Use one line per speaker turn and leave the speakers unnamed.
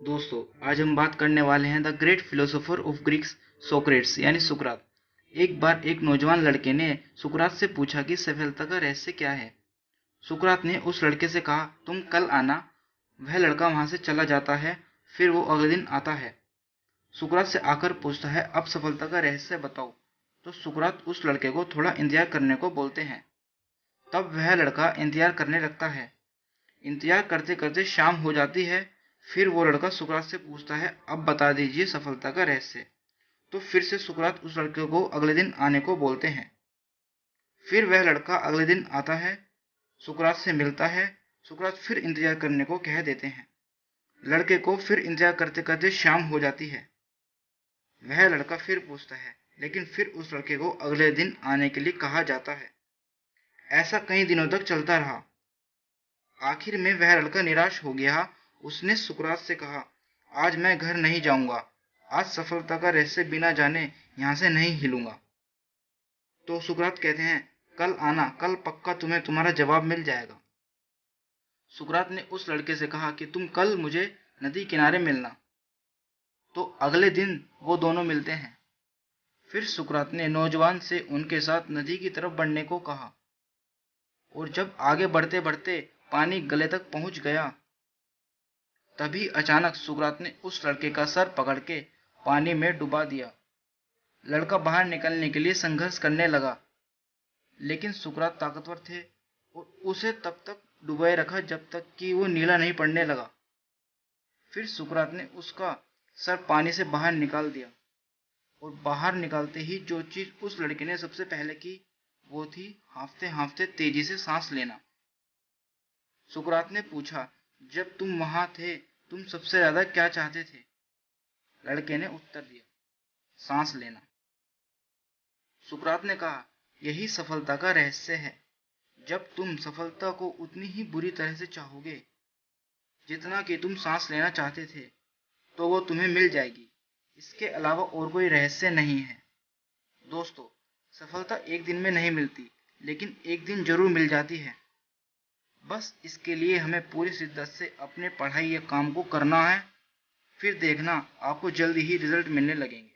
दोस्तों, आज हम बात करने वाले हैं the great philosopher of Greeks Socrates यानी सुकरात। एक बार एक नौजवान लड़के ने सुकरात से पूछा कि सफलता का रहस्य क्या है। सुकरात ने उस लड़के से कहा, तुम कल आना। वह लड़का वहां से चला जाता है। फिर वो अगले दिन आता है। सुकरात से आकर पूछता है, अब सफलता का रहस्य बताओ। तो सुकरात उस लड़के को थोड़ा इंतजार करने को बोलते हैं। तब वह लड़का इंतजार करने लगता है। इंतजार करते करते शाम हो जाती है। फिर वो लड़का सुकरात से पूछता है, अब बता दीजिए सफलता का रहस्य। तो फिर से सुकरात उस लड़के को अगले दिन आने को बोलते हैं। फिर वह लड़का अगले दिन आता है, सुकरात से मिलता है। सुकरात फिर इंतजार करने को कह देते हैं। लड़के को फिर इंतजार करते करते शाम हो जाती है। वह लड़का फिर पूछता है, लेकिन फिर उस लड़के को अगले दिन आने के लिए कहा जाता है। ऐसा कई दिनों तक चलता रहा। आखिर में वह लड़का निराश हो गया। उसने सुकरात से कहा, आज मैं घर नहीं जाऊंगा। आज सफलता का रहस्य बिना जाने यहां से नहीं हिलूंगा। तो सुकरात कहते हैं, कल आना, कल पक्का तुम्हें तुम्हारा जवाब मिल जाएगा। सुकरात ने उस लड़के से कहा कि तुम कल मुझे नदी किनारे मिलना। तो अगले दिन वो दोनों मिलते हैं। फिर सुकरात ने नौजवान से उनके साथ नदी की तरफ बढ़ने को कहा। और जब आगे बढ़ते बढ़ते पानी गले तक पहुंच गया, तभी अचानक सुकरात ने उस लड़के का सर पकड़ के पानी में डुबा दिया। लड़का बाहर निकलने के लिए संघर्ष करने लगा, लेकिन सुकरात ताकतवर थे और उसे तब तक डुबाए रखा जब तक कि वो नीला नहीं पड़ने लगा। फिर सुकरात ने उसका सर पानी से बाहर निकाल दिया। और बाहर निकालते ही जो चीज उस लड़के ने सबसे पहले की, वो थी हांफते हांफते तेजी से सांस लेना। सुकरात ने पूछा, जब तुम वहां थे, तुम सबसे ज्यादा क्या चाहते थे? लड़के ने उत्तर दिया, सांस लेना। सुकरात ने कहा, यही सफलता का रहस्य है। जब तुम सफलता को उतनी ही बुरी तरह से चाहोगे जितना कि तुम सांस लेना चाहते थे, तो वो तुम्हें मिल जाएगी। इसके अलावा और कोई रहस्य नहीं है। दोस्तों, सफलता एक दिन में नहीं मिलती, लेकिन एक दिन जरूर मिल जाती है। बस इसके लिए हमें पूरी शिद्दत से अपने पढ़ाई या काम को करना है। फिर देखना, आपको जल्दी ही रिजल्ट मिलने लगेंगे।